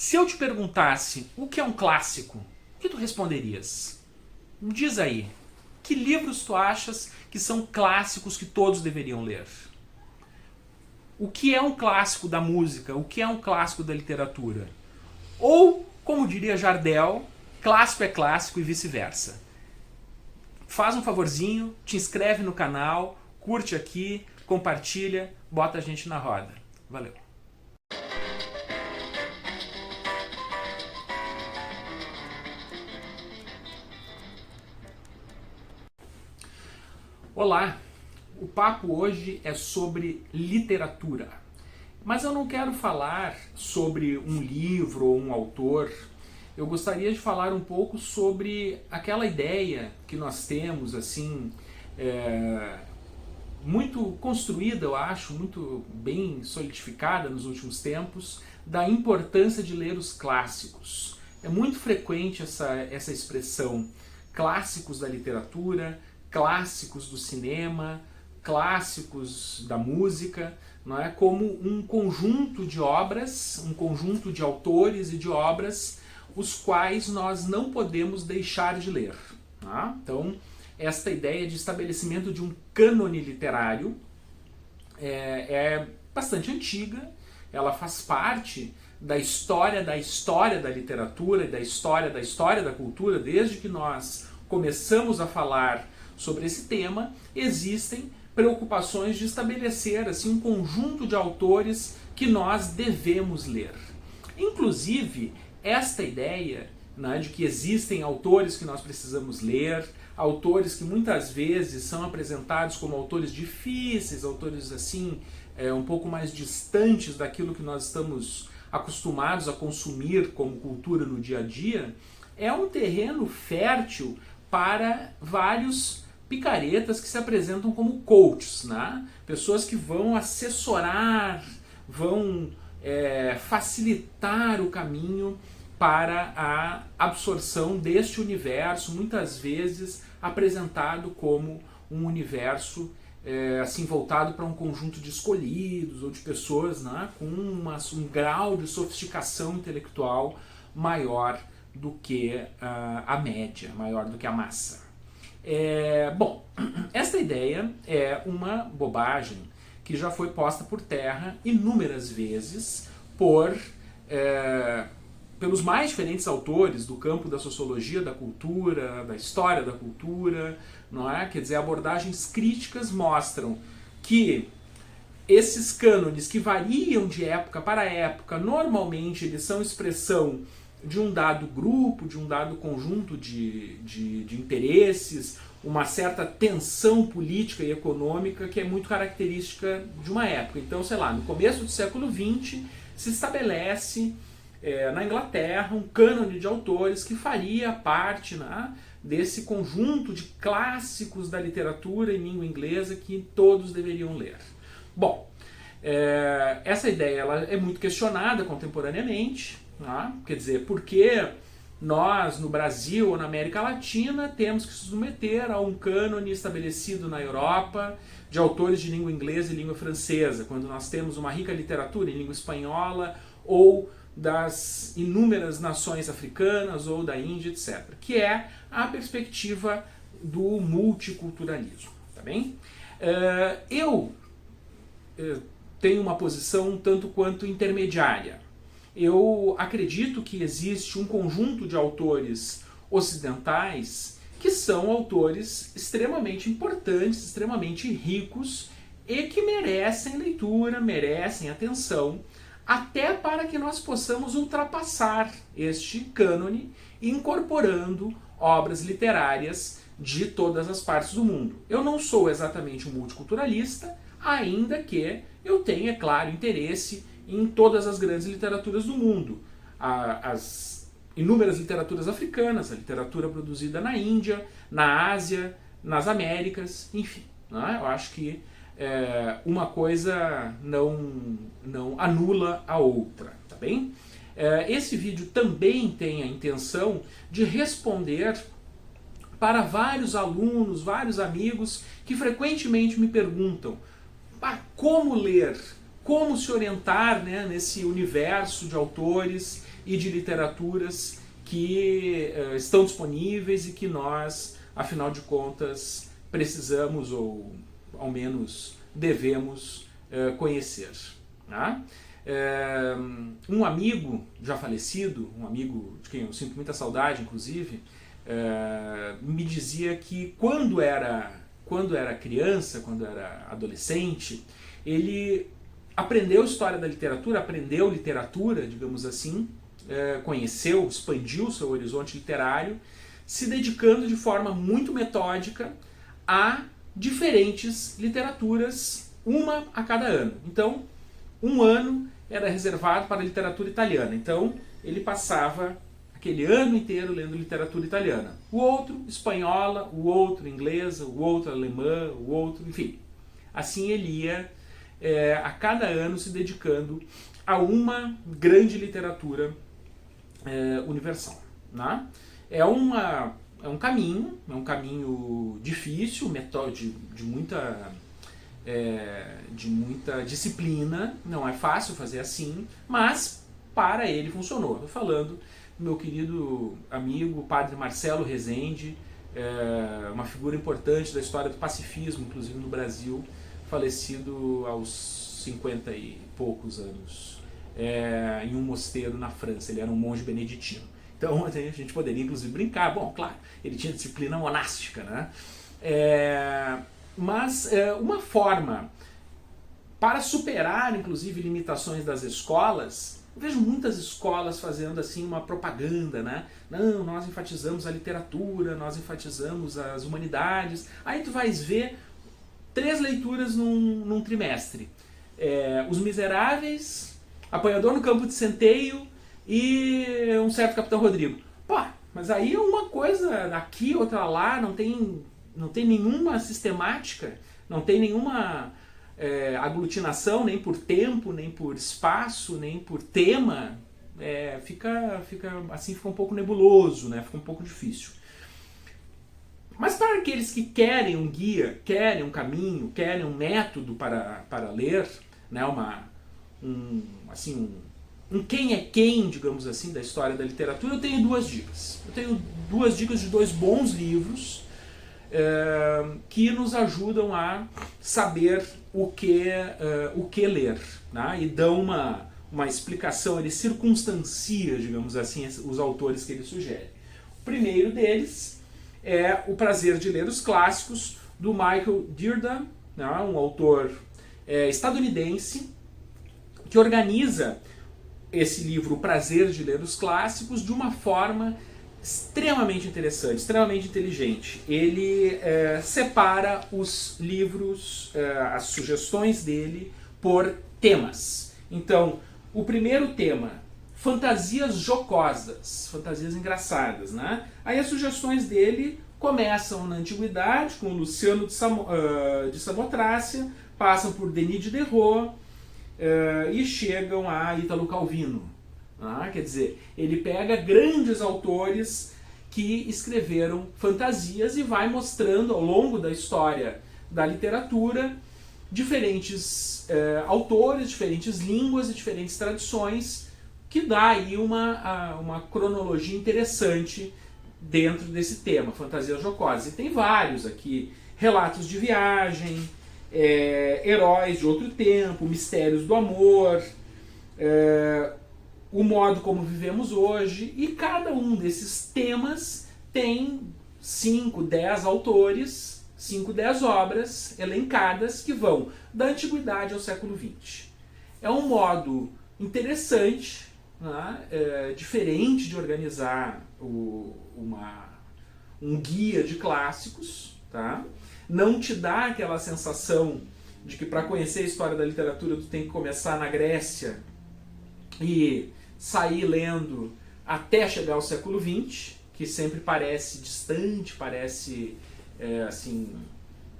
Se eu te perguntasse o que é um clássico, o que tu responderias? Me diz aí, que livros tu achas que são clássicos que todos deveriam ler? O que é um clássico da música? O que é um clássico da literatura? Ou, como diria Jardel, clássico é clássico e vice-versa. Faz um favorzinho, te inscreve no canal, curte aqui, compartilha, bota a gente na roda. Valeu! Olá! O papo hoje é sobre literatura. Mas eu não quero falar sobre um livro ou um autor. Eu gostaria de falar um pouco sobre aquela ideia que nós temos, assim, muito construída, eu acho, muito bem solidificada nos últimos tempos, da importância de ler os clássicos. É muito frequente essa expressão, clássicos da literatura, clássicos do cinema, clássicos da música, não é? Como um conjunto de obras, um conjunto de autores e de obras, os quais nós não podemos deixar de ler. Tá? Então, esta ideia de estabelecimento de um cânone literário é bastante antiga, ela faz parte da história da literatura e da história da cultura. Desde que nós começamos a falar sobre esse tema, existem preocupações de estabelecer assim, um conjunto de autores que nós devemos ler. Inclusive, esta ideia, né, de que existem autores que nós precisamos ler, autores que muitas vezes são apresentados como autores difíceis, autores assim, um pouco mais distantes daquilo que nós estamos acostumados a consumir como cultura no dia a dia, é um terreno fértil para vários picaretas que se apresentam como coaches, né? Pessoas que vão assessorar, vão facilitar o caminho para a absorção deste universo, muitas vezes apresentado como um universo assim voltado para um conjunto de escolhidos ou de pessoas, né, com um grau de sofisticação intelectual maior do que a média, maior do que a massa. Bom, esta ideia é uma bobagem que já foi posta por terra inúmeras vezes pelos mais diferentes autores do campo da sociologia da cultura, da história da cultura, não é? Quer dizer, abordagens críticas mostram que esses cânones que variam de época para época, normalmente eles são expressão de um dado grupo, de um dado conjunto de interesses, uma certa tensão política e econômica que é muito característica de uma época. Então, sei lá, no começo do século XX se estabelece na Inglaterra um cânone de autores que faria parte, né, desse conjunto de clássicos da literatura em língua inglesa que todos deveriam ler. Bom, essa ideia ela é muito questionada contemporaneamente, né? Quer dizer, por que nós no Brasil ou na América Latina temos que se submeter a um cânone estabelecido na Europa de autores de língua inglesa e língua francesa, quando nós temos uma rica literatura em língua espanhola ou das inúmeras nações africanas ou da Índia, etc. Que é a perspectiva do multiculturalismo. Tá bem? Eu tenho uma posição um tanto quanto intermediária. Eu acredito que existe um conjunto de autores ocidentais que são autores extremamente importantes, extremamente ricos e que merecem leitura, merecem atenção, até para que nós possamos ultrapassar este cânone incorporando obras literárias de todas as partes do mundo. Eu não sou exatamente um multiculturalista, ainda que eu tenha, é claro, interesse em todas as grandes literaturas do mundo. As inúmeras literaturas africanas, a literatura produzida na Índia, na Ásia, nas Américas, enfim. Né? Eu acho que uma coisa não anula a outra, tá bem? Esse vídeo também tem a intenção de responder para vários alunos, vários amigos que frequentemente me perguntam como ler como se orientar, né, nesse universo de autores e de literaturas que estão disponíveis e que nós, afinal de contas, precisamos ou ao menos devemos conhecer. Né? Um amigo já falecido, um amigo de quem eu sinto muita saudade, inclusive, me dizia que quando era criança, quando era adolescente, ele aprendeu história da literatura, aprendeu literatura, digamos assim, conheceu, expandiu seu horizonte literário, se dedicando de forma muito metódica a diferentes literaturas, uma a cada ano. Então, um ano era reservado para a literatura italiana. Então, ele passava aquele ano inteiro lendo literatura italiana. O outro, espanhola, o outro, inglesa, o outro, alemã, o outro, enfim. Assim ele ia, a cada ano, se dedicando a uma grande literatura universal. Né? É um caminho difícil, de muita disciplina, não é fácil fazer assim, mas para ele funcionou. Estou falando do meu querido amigo, padre Marcelo Rezende, uma figura importante da história do pacifismo, inclusive no Brasil, falecido aos 50 e poucos anos, em um mosteiro na França. Ele era um monge beneditino. Então a gente poderia inclusive brincar, bom, claro, ele tinha disciplina monástica, né? Mas uma forma para superar, inclusive, limitações das escolas, eu vejo muitas escolas fazendo assim uma propaganda, né? Não, nós enfatizamos a literatura, nós enfatizamos as humanidades. Aí tu vais ver 3 leituras num trimestre. Os Miseráveis, Apanhador no Campo de Centeio e Um Certo Capitão Rodrigo. Pô, mas aí é uma coisa aqui, outra lá, não tem nenhuma sistemática, não tem nenhuma aglutinação, nem por tempo, nem por espaço, nem por tema. Fica um pouco nebuloso, né? Fica um pouco difícil. Mas para aqueles que querem um guia, querem um caminho, querem um método para ler, né? um quem é quem, digamos assim, da história da literatura, eu tenho 2 dicas. Eu tenho 2 dicas de 2 bons livros que nos ajudam a saber o que ler, né? E dão uma explicação, ele circunstancia, digamos assim, os autores que ele sugere. O primeiro deles é O Prazer de Ler os Clássicos, do Michael Dirda, né? Um autor estadunidense, que organiza esse livro, O Prazer de Ler os Clássicos, de uma forma extremamente interessante, extremamente inteligente. Ele separa os livros, as sugestões dele, por temas. Então, o primeiro tema, fantasias jocosas, fantasias engraçadas, né? Aí as sugestões dele começam na Antiguidade, com Luciano de Samotrácia, passam por Denis Diderot, e chegam a Ítalo Calvino. Quer dizer, ele pega grandes autores que escreveram fantasias e vai mostrando ao longo da história da literatura diferentes autores, diferentes línguas e diferentes tradições, que dá aí uma cronologia interessante dentro desse tema, fantasias jocosas. E tem vários aqui, relatos de viagem, heróis de outro tempo, mistérios do amor, o modo como vivemos hoje, e cada um desses temas tem 5, 10 autores, 5, 10 obras elencadas que vão da Antiguidade ao século XX. É um modo interessante, né? Diferente de organizar um guia de clássicos, tá? Não te dá aquela sensação de que para conhecer a história da literatura tu tem que começar na Grécia e sair lendo até chegar ao século XX, que sempre parece distante, parece assim,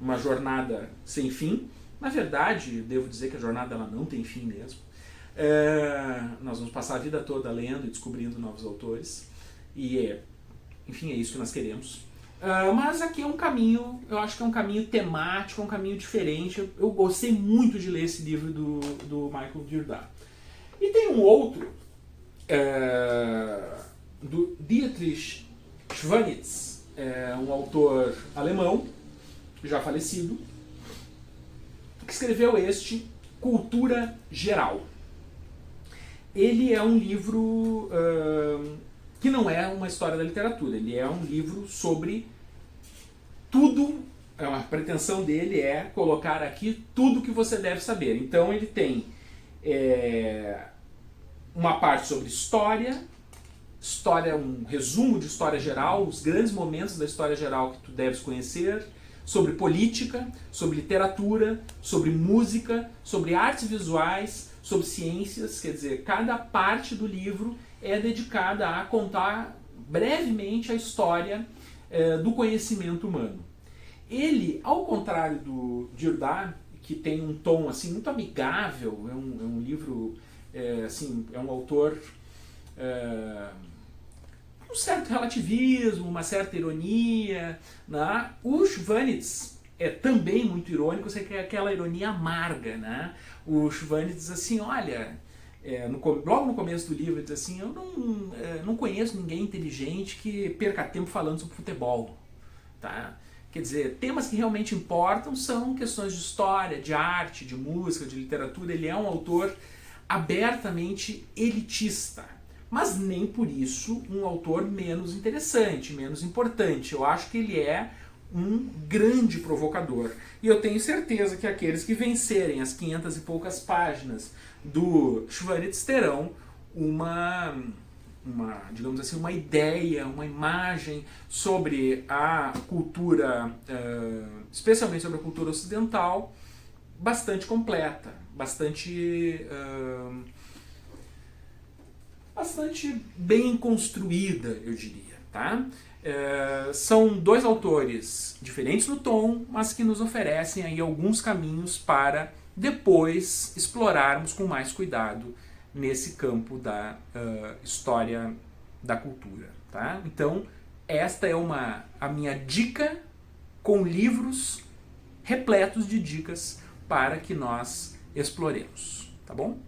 uma jornada sem fim. Na verdade, devo dizer que a jornada ela não tem fim mesmo. Nós vamos passar a vida toda lendo e descobrindo novos autores, e enfim, é isso que nós queremos. Mas aqui é um caminho, eu acho que é um caminho temático, é um caminho diferente. Eu gostei muito de ler esse livro do Michael Dirda. E tem um outro, do Dietrich Schwanitz, um autor alemão, já falecido, que escreveu este Cultura Geral. Ele é um livro que não é uma história da literatura, ele é um livro sobre tudo. A pretensão dele é colocar aqui tudo que você deve saber. Então ele tem uma parte sobre história, um resumo de história geral, os grandes momentos da história geral que tu deves conhecer, sobre política, sobre literatura, sobre música, sobre artes visuais, sobre ciências. Quer dizer, cada parte do livro é dedicada a contar brevemente a história do conhecimento humano. Ele, ao contrário do Dirda, que tem um tom assim muito amigável, é um livro, assim, é um autor um certo relativismo, uma certa ironia, né? O Schwanitz é também muito irônico, você quer aquela ironia amarga, né? O Schwanitz diz assim, olha, logo no começo do livro ele diz assim, eu não conheço ninguém inteligente que perca tempo falando sobre futebol, tá? Quer dizer, temas que realmente importam são questões de história, de arte, de música, de literatura. Ele é um autor abertamente elitista, mas nem por isso um autor menos interessante, menos importante. Eu acho que ele é um grande provocador. E eu tenho certeza que aqueles que vencerem as 500 e poucas páginas do Schwanitz terão digamos assim, uma ideia, uma imagem sobre a cultura, especialmente sobre a cultura ocidental, bastante completa, bastante bem construída, eu diria, tá? São dois autores diferentes no tom, mas que nos oferecem aí alguns caminhos para depois explorarmos com mais cuidado nesse campo da história da cultura, tá? Então, esta é a minha dica com livros repletos de dicas para que nós exploremos, tá bom?